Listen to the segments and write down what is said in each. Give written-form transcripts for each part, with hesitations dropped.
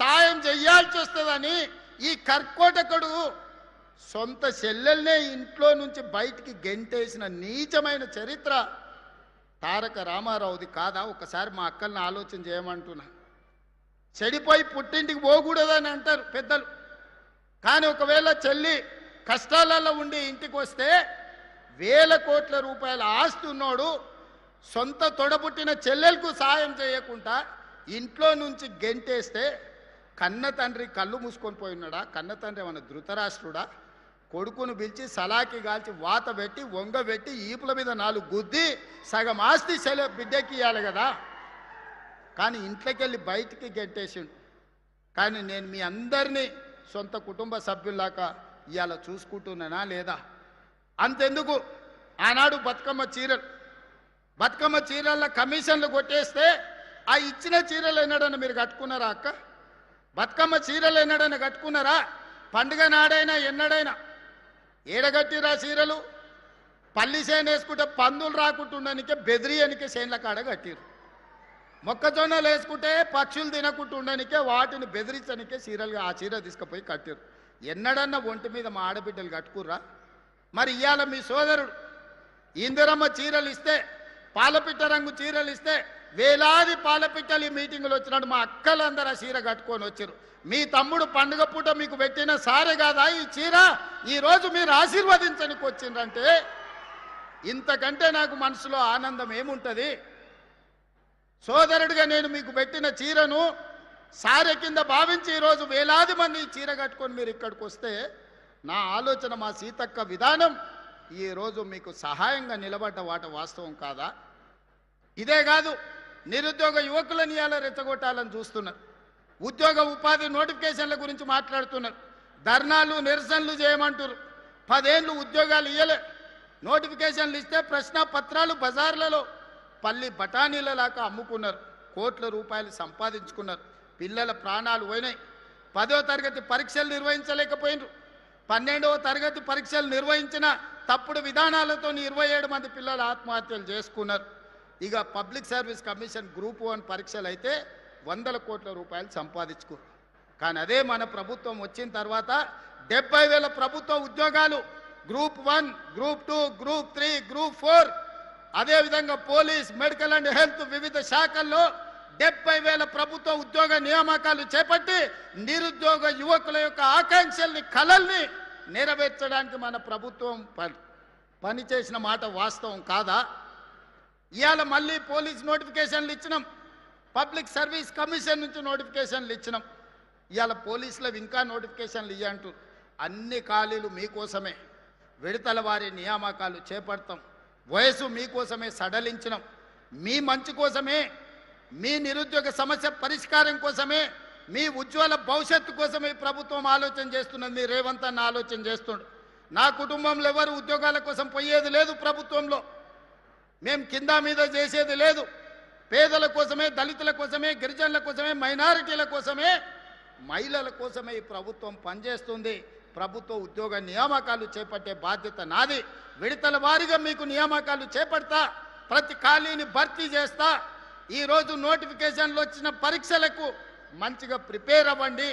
సాయం చెయ్యాల్సి వస్తుందని ఈ కర్కోటకుడు సొంత చెల్లెల్నే ఇంట్లో నుంచి బయటికి గెంటేసిన నీచమైన చరిత్ర తారక రామారావుది కాదా? ఒకసారి మా అక్కల్ని ఆలోచన చేయమంటున్నా. చెడిపోయి పుట్టింటికి పోకూడదని అంటారు పెద్దలు, కానీ ఒకవేళ చెల్లి కష్టాలలో ఉండి ఇంటికి వస్తే వేల కోట్ల రూపాయల ఆస్తి ఉన్నోడు సొంత తొడబుట్టిన చెల్లెలకు సాయం చేయకుండా ఇంట్లో నుంచి గెంటేస్తే కన్న తండ్రి కళ్ళు మూసుకొని పోయినాడా? కన్న తండ్రి ఏమన్నా ధృతరాష్ట్రుడా? కొడుకును పిలిచి సలాకి కాల్చి వాత పెట్టి వంగబెట్టి ఈపుల మీద 4 గుద్ది సగం ఆస్తి బిడ్డకి ఇవ్వాలి కదా. కానీ ఇంట్లోకి వెళ్ళి బయటికి గెంటేసిండు. కానీ నేను మీ అందరినీ సొంత కుటుంబ సభ్యుల్లాగా ఇవాళ చూసుకుంటున్నానా లేదా? అంతెందుకు, ఆనాడు బతుకమ్మ చీరల కమిషన్లు కొట్టేస్తే ఆ ఇచ్చిన చీరలు ఎన్నడన్నా మీరు కట్టుకున్నారా అక్క? బతుకమ్మ చీరలు ఎన్నడన్నా కట్టుకున్నారా? పండుగ నాడైనా ఎన్నడైనా ఏడగట్టిరా చీరలు? పల్లి సేన వేసుకుంటే పందులు రాకుంటుండనికే బెదిరియనికే సేన్ల కాడ కట్టిరు. మొక్కజొన్నలు వేసుకుంటే పక్షులు తినకుంటుండనికే వాటిని బెదిరించనికే చీరలుగా ఆ చీర తీసుకుపోయి కట్టిరు. ఎన్నడన్నా ఒంటి మీద మా ఆడబిడ్డలు కట్టుకుర్రా? మరి ఇవాళ మీ సోదరుడు ఇందిరమ్మ చీరలు ఇస్తే, పాలపిట్ట రంగు చీరలు ఇస్తే వేలాది పాలపిట్టలు ఈ మీటింగులు వచ్చినాడు. మా అక్కలందరూ ఆ చీర కట్టుకొని వచ్చారు. మీ తమ్ముడు పండుగ పూట మీకు పెట్టిన సారే కాదా ఈ చీర? ఈరోజు మీరు ఆశీర్వదించడానికి వచ్చిందంటే ఇంతకంటే నాకు మనసులో ఆనందం ఏముంటుంది? సోదరుడిగా నేను మీకు పెట్టిన చీరను సారె కింద భావించి ఈరోజు వేలాది మంది ఈ చీర కట్టుకొని మీరు ఇక్కడికి వస్తే నా ఆలోచన, మా సీతక్క విధానం ఈరోజు మీకు సహాయంగా నిలబడ్డ వాస్తవం కాదా? ఇదే కాదు, నిరుద్యోగ యువకులను ఇవాళ రెచ్చగొట్టాలని చూస్తున్నారు. ఉద్యోగ ఉపాధి నోటిఫికేషన్ల గురించి మాట్లాడుతున్నారు. ధర్నాలు నిరసనలు చేయమంటారు. 10 ఏళ్ళు ఉద్యోగాలు ఇవ్వలే. నోటిఫికేషన్లు ఇస్తే ప్రశ్న పత్రాలు బజార్లలో పల్లి బఠానీలలాగా అమ్ముకున్నారు. కోట్ల రూపాయలు సంపాదించుకున్నారు. పిల్లల ప్రాణాలు పోయినాయి. 10వ తరగతి పరీక్షలు నిర్వహించలేకపోయినారు. 12వ తరగతి పరీక్షలు నిర్వహించిన తప్పుడు విధానాలతో 27 మంది పిల్లలు ఆత్మహత్యలు చేసుకున్నారు. ఇక పబ్లిక్ సర్వీస్ కమిషన్ గ్రూప్ 1 పరీక్షలు అయితే 100 కోట్ల రూపాయలు సంపాదించుకున్నారు. కానీ అదే మన ప్రభుత్వం వచ్చిన తర్వాత 70,000 ప్రభుత్వ ఉద్యోగాలు గ్రూప్ 1, గ్రూప్ 2, గ్రూప్ 3, గ్రూప్ 4, అదేవిధంగా పోలీస్, మెడికల్ అండ్ హెల్త్ వివిధ శాఖల్లో 70,000 ప్రభుత్వ ఉద్యోగ నియామకాలు చేపట్టి నిరుద్యోగ యువకుల యొక్క ఆకాంక్షల్ని, కలల్ని నెరవేర్చడానికి మన ప్రభుత్వం పనిచేసిన మాట వాస్తవం కాదా? ఇవాళ మళ్ళీ పోలీస్ నోటిఫికేషన్లు ఇచ్చినాం, పబ్లిక్ సర్వీస్ కమిషన్ నుంచి నోటిఫికేషన్లు ఇచ్చినాం. ఇవాళ పోలీసులకు ఇంకా నోటిఫికేషన్లు ఇవ్వంటూ అన్ని ఖాళీలు మీకోసమే, విడతల వారి నియామకాలు చేపడతాం. వయసు మీకోసమే సడలించినాం. మీ మంచి కోసమే, మీ నిరుద్యోగ సమస్య పరిష్కారం కోసమే, మీ ఉజ్వల భవిష్యత్తు కోసమే ప్రభుత్వం ఆలోచన చేస్తున్నది. మీ రేవంత్ అన్న ఆలోచన చేస్తుండు. నా కుటుంబంలో ఎవరు ఉద్యోగాల కోసం పోయేది లేదు. ప్రభుత్వంలో మేము కింద మీద చేసేది లేదు. పేదల కోసమే, దళితుల కోసమే, గిరిజనుల కోసమే, మైనారిటీల కోసమే, మహిళల కోసమే ఈ ప్రభుత్వం పనిచేస్తుంది. ప్రభుత్వ ఉద్యోగ నియామకాలు చేపట్టే బాధ్యత నాది. విడతల వారీగా మీకు నియామకాలు చేపడతా, ప్రతి ఖాళీని భర్తీ చేస్తా. ఈరోజు నోటిఫికేషన్లు వచ్చిన పరీక్షలకు మంచిగా ప్రిపేర్ అవ్వండి.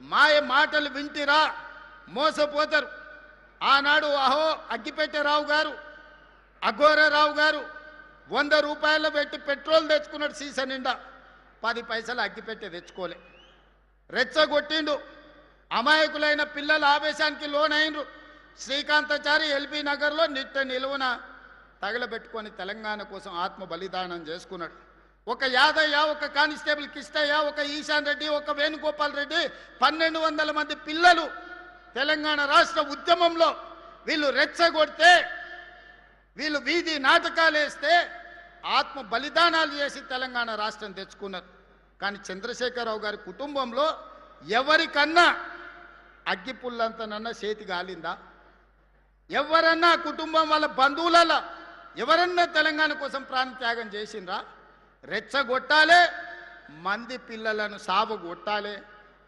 మాయ మాటలు వింటిరా మోసపోతారు. ఆనాడు అగ్గిపెట్టెరావు గారు, అఘోరరావు గారు 100 రూపాయలు పెట్టి పెట్రోల్ తెచ్చుకున్నాడు సీసా నిండా. 10 పైసలు అగ్గిపెట్టె తెచ్చుకోలే. రెచ్చగొట్టిండు. అమాయకులైన పిల్లల ఆవేశానికి లోనైండ్రు. శ్రీకాంతాచారి ఎల్బీ నగర్లో నిలువున తగలబెట్టుకొని తెలంగాణ కోసం ఆత్మ బలిదానం చేసుకున్నాడు. ఒక యాదయ్య, ఒక కానిస్టేబుల్ కిష్టయ్య, ఒక ఈశాన్ రెడ్డి, ఒక వేణుగోపాల్ రెడ్డి, 1200 మంది పిల్లలు తెలంగాణ రాష్ట్ర ఉద్యమంలో వీళ్ళు రెచ్చగొడితే, వీళ్ళు వీధి నాటకాలు వేస్తే ఆత్మ బలిదానాలు చేసి తెలంగాణ రాష్ట్రం తెచ్చుకున్నారు. కానీ చంద్రశేఖరరావు గారి కుటుంబంలో ఎవరికన్నా అగ్గిపుల్లంతనన్నా చేతి గాలిందా? ఎవరన్నా కుటుంబం వాళ్ళ బంధువులలో ఎవరన్నా తెలంగాణ కోసం ప్రాణత్యాగం చేసిండ్రా? రెచ్చగొట్టాలే, మంది పిల్లలను సావగొట్టాలి,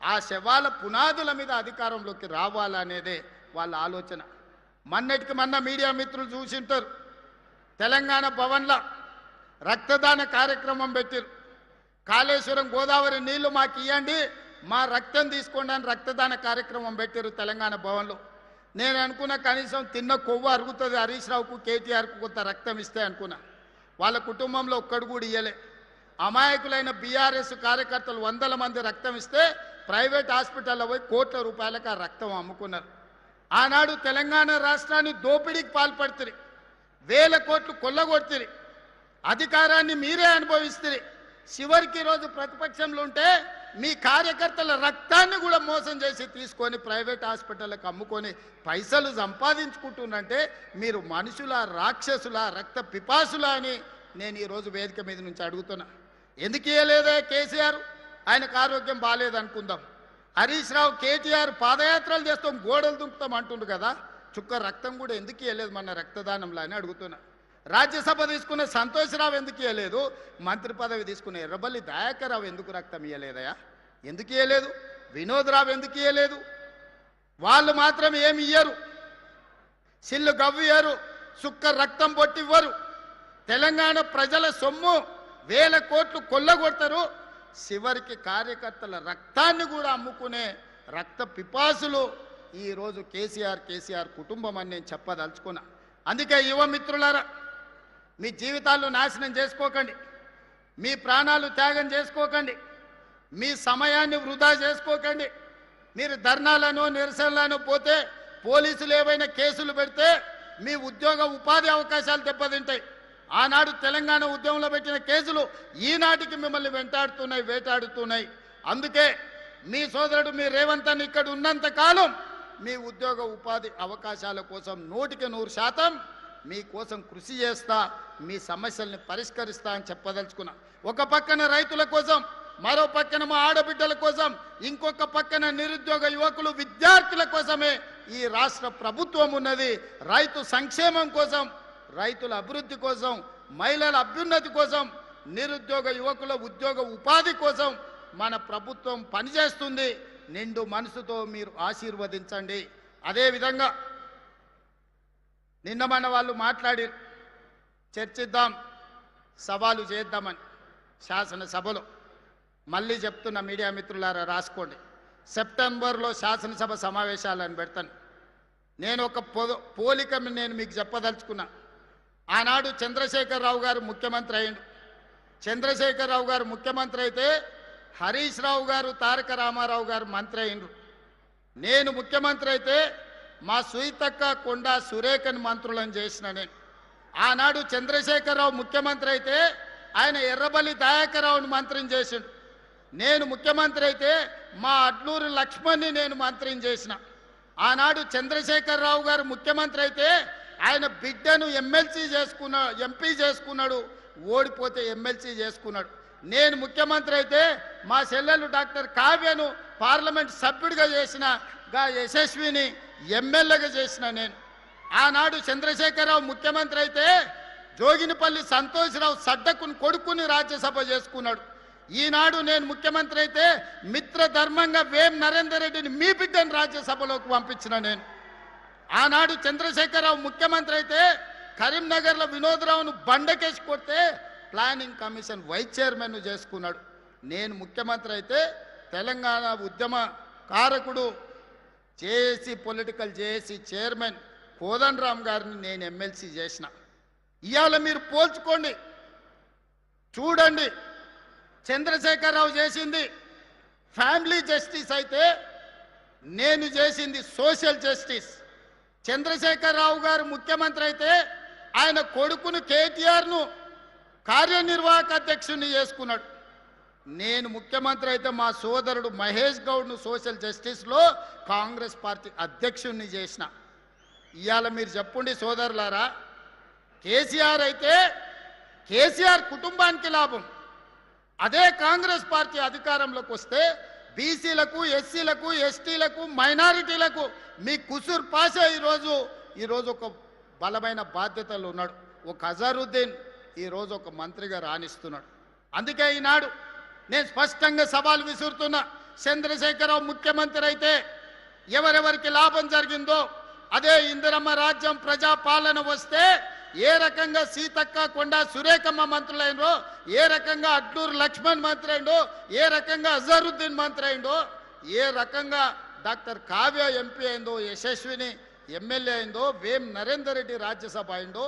ఆ శవాల పునాదుల మీద అధికారంలోకి రావాలనేదే వాళ్ళ ఆలోచన. మొన్నటికి మొన్న మీడియా మిత్రులు చూసింటారు, తెలంగాణ భవన్లో రక్తదాన కార్యక్రమం పెట్టారు. కాళేశ్వరం గోదావరి నీళ్లు మాకు ఇవ్వండి, మా రక్తం తీసుకోండి అని రక్తదాన కార్యక్రమం పెట్టారు తెలంగాణ భవన్లో. నేను అనుకున్న కనీసం తిన్న కొవ్వు అరుగుతుంది హరీష్ రావుకు కేటీఆర్కు కొంత రక్తం ఇస్తే అనుకున్నా. వాళ్ళ కుటుంబంలో ఒక్కడు కూడా ఇయ్యలే. అమాయకులైన బీఆర్ఎస్ కార్యకర్తలు 100 మంది రక్తం ఇస్తే ప్రైవేట్ హాస్పిటల్లో పోయి కోట్ల రూపాయలకు ఆ రక్తం అమ్ముకున్నారు. ఆనాడు తెలంగాణ రాష్ట్రాన్ని దోపిడీకి పాల్పడుతుంది, 1000 కోట్లు కొల్లగొడుతుంది, అధికారాన్ని మీరే అనుభవిస్తుంది. చివరికి రోజు ప్రతిపక్షంలో ఉంటే మీ కార్యకర్తల రక్తాన్ని కూడా మోసం చేసి తీసుకొని ప్రైవేట్ హాస్పిటల్కి అమ్ముకొని పైసలు సంపాదించుకుంటున్నంటే మీరు మనుషుల, రాక్షసుల, రక్త పిపాసుల అని నేను ఈరోజు వేదిక మీద నుంచి అడుగుతున్నా. ఎందుకు ఇవ్వలేదే కేసీఆర్? ఆయనకు ఆరోగ్యం బాగాలేదనుకుందాం. హరీష్ రావు, కేటీఆర్ పాదయాత్రలు చేస్తాం, గోడలు దుంపుతాం అంటుండు కదా, చుక్క రక్తం కూడా ఎందుకు ఇవ్వలేదు మన రక్తదానంలో అని అడుగుతున్నా. రాజ్యసభ తీసుకున్న సంతోష్రావు ఎందుకు ఇవ్వలేదు? మంత్రి పదవి తీసుకున్న ఎర్రబల్లి దయాకర్ రావు ఎందుకు రక్తం ఇవ్వలేదయా? ఎందుకు ఇవ్వలేదు? వినోద్ రావు ఎందుకు ఇవ్వలేదు? వాళ్ళు మాత్రం ఏమి ఇయ్యరు, సిల్లు గవ్వియ్యరు, సుక్క రక్తం పొట్టివ్వరు. తెలంగాణ ప్రజల సొమ్ము 1000 కోట్లు కొల్లగొడతారు. చివరికి కార్యకర్తల రక్తాన్ని కూడా అమ్ముకునే రక్త పిపాసులు ఈరోజు కేసీఆర్ కుటుంబం అని నేను చెప్పదలుచుకున్నా. అందుకే యువ మిత్రులారా, మీ జీవితాలను నాశనం చేసుకోకండి, మీ ప్రాణాలు త్యాగం చేసుకోకండి, మీ సమయాన్ని వృధా చేసుకోకండి. మీరు ధర్నాలను, నిరసనలను పోతే పోలీసులు ఏవైనా కేసులు పెడితే మీ ఉద్యోగ ఉపాధి అవకాశాలు దెబ్బతింటాయి. ఆనాడు తెలంగాణ ఉద్యమంలో పెట్టిన కేసులు ఈనాటికి మిమ్మల్ని వెంటాడుతున్నాయి, వేటాడుతున్నాయి. అందుకే మీ సోదరుడు మీ రేవంత్ అన్న ఇక్కడ ఉన్నంత కాలం మీ ఉద్యోగ ఉపాధి అవకాశాల కోసం 100% మీకోసం కృషి చేస్తా, మీ సమస్యల్ని పరిష్కరిస్తా అని చెప్పదలుచుకున్నా. ఒక పక్కన రైతుల కోసం, మరో పక్కన మా ఆడబిడ్డల కోసం, ఇంకొక పక్కన నిరుద్యోగ యువకులు, విద్యార్థుల కోసమే ఈ రాష్ట్ర ప్రభుత్వం ఉన్నది. రైతు సంక్షేమం కోసం, రైతుల అభివృద్ధి కోసం, మహిళల అభ్యున్నతి కోసం, నిరుద్యోగ యువకుల ఉద్యోగ ఉపాధి కోసం మన ప్రభుత్వం పనిచేస్తుంది. నిండు మనసుతో మీరు ఆశీర్వదించండి. అదేవిధంగా నిన్న మన వాళ్ళు మాట్లాడి చర్చిద్దాం, సవాలు చేద్దామని శాసనసభలో. మళ్ళీ చెప్తున్న మీడియా మిత్రులారా రాసుకోండి, సెప్టెంబర్లో శాసనసభ సమావేశాలను పెడతాను. నేను ఒక పోలిక నేను మీకు చెప్పదలుచుకున్నా. ఆనాడు చంద్రశేఖరరావు గారు ముఖ్యమంత్రి అయ్యిండు. చంద్రశేఖరరావు గారు ముఖ్యమంత్రి అయితే హరీష్ రావు గారు, తారక రామారావు గారు మంత్రి అయ్యిండ్రు. నేను ముఖ్యమంత్రి అయితే మా సుయితక్క, కొండా సురేఖని మంత్రులను చేసిన నేను. ఆనాడు చంద్రశేఖరరావు ముఖ్యమంత్రి అయితే ఆయన ఎర్రబల్లి దయాకర్ రావుని మంత్రిని చేసిండు. నేను ముఖ్యమంత్రి అయితే మా అడ్లూరు లక్ష్మణ్ని నేను మంత్రిని చేసిన. ఆనాడు చంద్రశేఖరరావు గారు ముఖ్యమంత్రి అయితే ఆయన బిడ్డను ఎంపీ చేసుకున్నాడు, ఓడిపోతే ఎమ్మెల్సీ చేసుకున్నాడు. నేను ముఖ్యమంత్రి అయితే మా చెల్లెలు డాక్టర్ కావ్యను పార్లమెంట్ సభ్యుడిగా చేసిన, యశస్విని ఎమ్మెల్యేగా చేసిన నేను. ఆనాడు చంద్రశేఖరరావు ముఖ్యమంత్రి అయితే జోగినిపల్లి సంతోష్రావు సడ్డకుని కొడుకుని రాజ్యసభ చేసుకున్నాడు. ఈనాడు నేను ముఖ్యమంత్రి అయితే మిత్రధర్మంగా వేం నరేందర్ రెడ్డిని మీ బిడ్డను రాజ్యసభలోకి పంపించిన నేను. ఆనాడు చంద్రశేఖరరావు ముఖ్యమంత్రి అయితే కరీంనగర్లో వినోద్రావును బండకేసి కొడితే ప్లానింగ్ కమిషన్ వైస్ చైర్మన్ చేసుకున్నాడు. నేను ముఖ్యమంత్రి అయితే తెలంగాణ ఉద్యమ కారకుడు JAC political JAC chairman Kodandaram గారిని నేను ఎమ్మెల్సీ చేసిన. ఇవాళ మీరు పోల్చుకోండి, చూడండి. చంద్రశేఖరరావు చేసింది ఫ్యామిలీ జస్టిస్ అయితే నేను చేసింది సోషల్ జస్టిస్. చంద్రశేఖరరావు గారు ముఖ్యమంత్రి అయితే ఆయన కొడుకును కేటీఆర్ను కార్యనిర్వాహక అధ్యక్షుడిని చేసుకున్నాడు. నేను ముఖ్యమంత్రి అయితే మా సోదరుడు మహేష్ గౌడ్ను సోషల్ జస్టిస్లో కాంగ్రెస్ పార్టీ అధ్యక్షుడిని చేసిన. ఇవాళ మీరు చెప్పండి సోదరులారా, కేసీఆర్ అయితే కేసీఆర్ కుటుంబానికి లాభం. అదే కాంగ్రెస్ పార్టీ అధికారంలోకి వస్తే బీసీలకు, ఎస్సీలకు, ఎస్టీలకు, మైనారిటీలకు మీ కుసూర్ పాషా ఈరోజు ఒక బలమైన బాధ్యతలు ఉన్నాడు. ఒక అజరుద్దీన్ ఈరోజు ఒక మంత్రిగా రాణిస్తున్నాడు. అందుకే ఈనాడు నేను స్పష్టంగా సవాల్ విసురుతున్నా. చంద్రశేఖరరావు ముఖ్యమంత్రి అయితే ఎవరెవరికి లాభం జరిగిందో, అదే ఇందిరమ్మ రాజ్యం ప్రజాపాలన వస్తే ఏ రకంగా సీతక్క కొండ సురేఖమ్మ మంత్రులైండో, ఏ రకంగా అడ్లూరు లక్ష్మణ్ మంత్రి అయిండో, ఏ రకంగా అజరుద్దీన్ మంత్రి అయిండో, ఏ రకంగా డాక్టర్ కావ్య ఎంపీ అయిందో, యశస్విని ఎమ్మెల్యే అయిందో, వేం నరేందర్ రెడ్డి రాజ్యసభ అయిందో,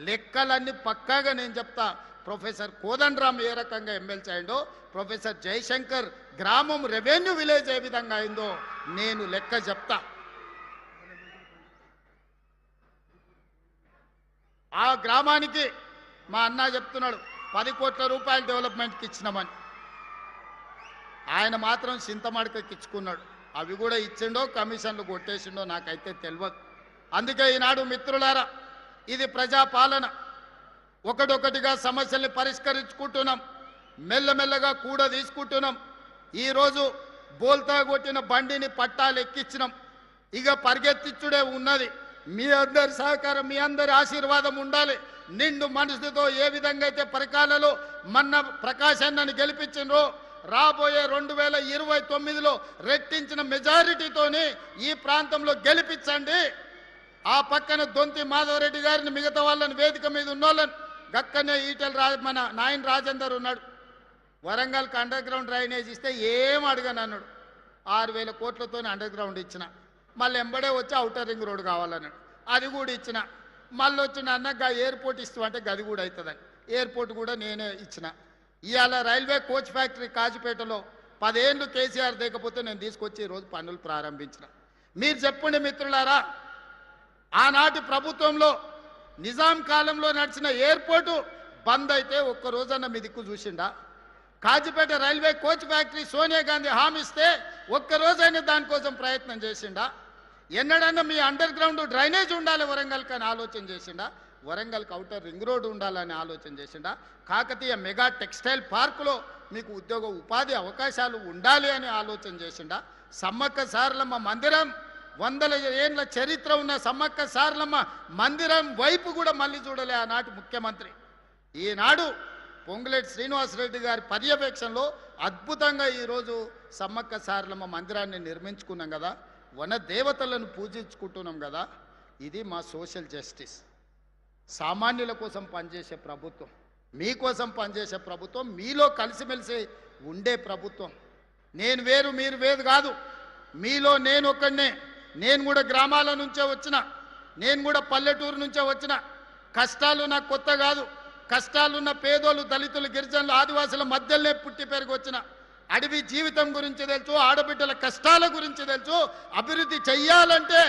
లెక్కలన్నీ పక్కాగా నేను చెప్తా. ప్రొఫెసర్ కోదండరామ్ ఏ రకంగా ఎమ్మెల్సీ అయిందో, ప్రొఫెసర్ జయశంకర్ గ్రామం రెవెన్యూ విలేజ్ ఏ విధంగా అయిందో నేను లెక్క చెప్తా. ఆ గ్రామానికి మా అన్న చెప్తున్నాడు 10 కోట్ల రూపాయలు డెవలప్మెంట్కి ఇచ్చినామని. ఆయన మాత్రం చింతమడకకి ఇచ్చుకున్నాడు. అవి కూడా ఇచ్చిండో కమిషన్లు కొట్టేసిండో నాకైతే తెలియదు. అందుకే ఈనాడు మిత్రులారా, ఇది ప్రజాపాలన. ఒకటొకటిగా సమస్యల్ని పరిష్కరించుకుంటున్నాం, మెల్లమెల్లగా కూడా తీసుకుంటున్నాం. ఈరోజు బోల్తా కొట్టిన బండిని పట్టాలు ఎక్కించినాం, ఇక పరిగెత్తిచ్చుడే ఉన్నది. మీ అందరి సహకారం, మీ అందరి ఆశీర్వాదం ఉండాలి. నిండు మనసుతో ఏ విధంగా అయితే పరికాలలో మొన్న ప్రకాశ్ అన్నని గెలిపించినరో, రాబోయే 2029లో రెట్టించిన మెజారిటీతోని ఈ ప్రాంతంలో గెలిపించండి. ఆ పక్కన దొంతి మాధవరెడ్డి గారిని, మిగతా వాళ్ళని, వేదిక మీద ఉన్నోళ్ళని, గక్కనే మన నాయన రాజేందర్ ఉన్నాడు. వరంగల్కి అండర్ గ్రౌండ్ డ్రైనేజ్ ఇస్తే ఏం అడగను అన్నాడు. 6,000 కోట్లతో అండర్ గ్రౌండ్ ఇచ్చిన. మళ్ళీ ఎంబడే వచ్చి అవుటర్ రింగ్ రోడ్ కావాలన్నాడు, అది కూడా ఇచ్చిన. మళ్ళీ వచ్చిన అన్నగా ఎయిర్పోర్ట్ ఇస్తామంటే గది కూడా అవుతుందని ఎయిర్పోర్ట్ కూడా నేనే ఇచ్చిన. ఇవాళ రైల్వే కోచ్ ఫ్యాక్టరీ కాజిపేటలో 10 ఏళ్ళు కేసీఆర్ దేకపోతే నేను తీసుకొచ్చి ఈరోజు పనులు ప్రారంభించిన. మీరు చెప్పండి మిత్రులారా, ఆనాటి ప్రభుత్వంలో నిజాం కాలంలో నడిచిన ఎయిర్పోర్టు బంద్ అయితే ఒక్క రోజన్న మీ దిక్కు చూసిండా? Kazipet railway coach factory Sonia Gandhi హామీ ఇస్తే ఒక్కరోజైనా దానికోసం ప్రయత్నం చేసిండా? ఎన్నడన్నా మీ అండర్ గ్రౌండ్ డ్రైనేజ్ ఉండాలి వరంగల్కి అని ఆలోచన చేసిండా? వరంగల్కి అవుటర్ రింగ్ రోడ్ ఉండాలని ఆలోచన చేసిండా? కాకతీయ మెగా టెక్స్టైల్ పార్కులో మీకు ఉద్యోగ ఉపాధి అవకాశాలు ఉండాలి అని ఆలోచన చేసిండా? సమ్మక్క సారలమ్మ మందిరం, 100 ఏళ్ళ చరిత్ర ఉన్న సమ్మక్క సారలమ్మ మందిరం వైపు కూడా మళ్ళీ చూడలే ఆనాటి ముఖ్యమంత్రి. ఈనాడు పొంగులేటి శ్రీనివాసరెడ్డి గారి పర్యవేక్షణలో అద్భుతంగా ఈరోజు సమ్మక్క సారలమ్మ మందిరాన్ని నిర్మించుకున్నాం కదా, వన దేవతలను పూజించుకుంటున్నాం కదా. ఇది మా సోషల్ జస్టిస్. సామాన్యుల కోసం పనిచేసే ప్రభుత్వం, మీకోసం పనిచేసే ప్రభుత్వం, మీలో కలిసిమెలిసి ఉండే ప్రభుత్వం. నేను వేరు మీరు వేరు కాదు, మీలో నేను ఒక్కడనే. నేను కూడా గ్రామాల నుంచే వచ్చిన, నేను కూడా పల్లెటూరు నుంచే వచ్చిన. కష్టాలు నాకు కొత్త కాదు. కష్టాలున్న పేదోళ్ళు, దళితులు, గిరిజనులు, ఆదివాసుల మధ్యలోనే పుట్టి పెరిగి వచ్చిన. అడవి జీవితం గురించి తెలుసు, ఆడబిడ్డల కష్టాల గురించి తెలుసు. అభివృద్ధి చెయ్యాలంటే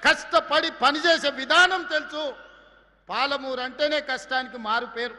కష్టపడి పనిచేసే విధానం తెలుసు. పాలమూరు అంటేనే కష్టానికి మారు పేరు.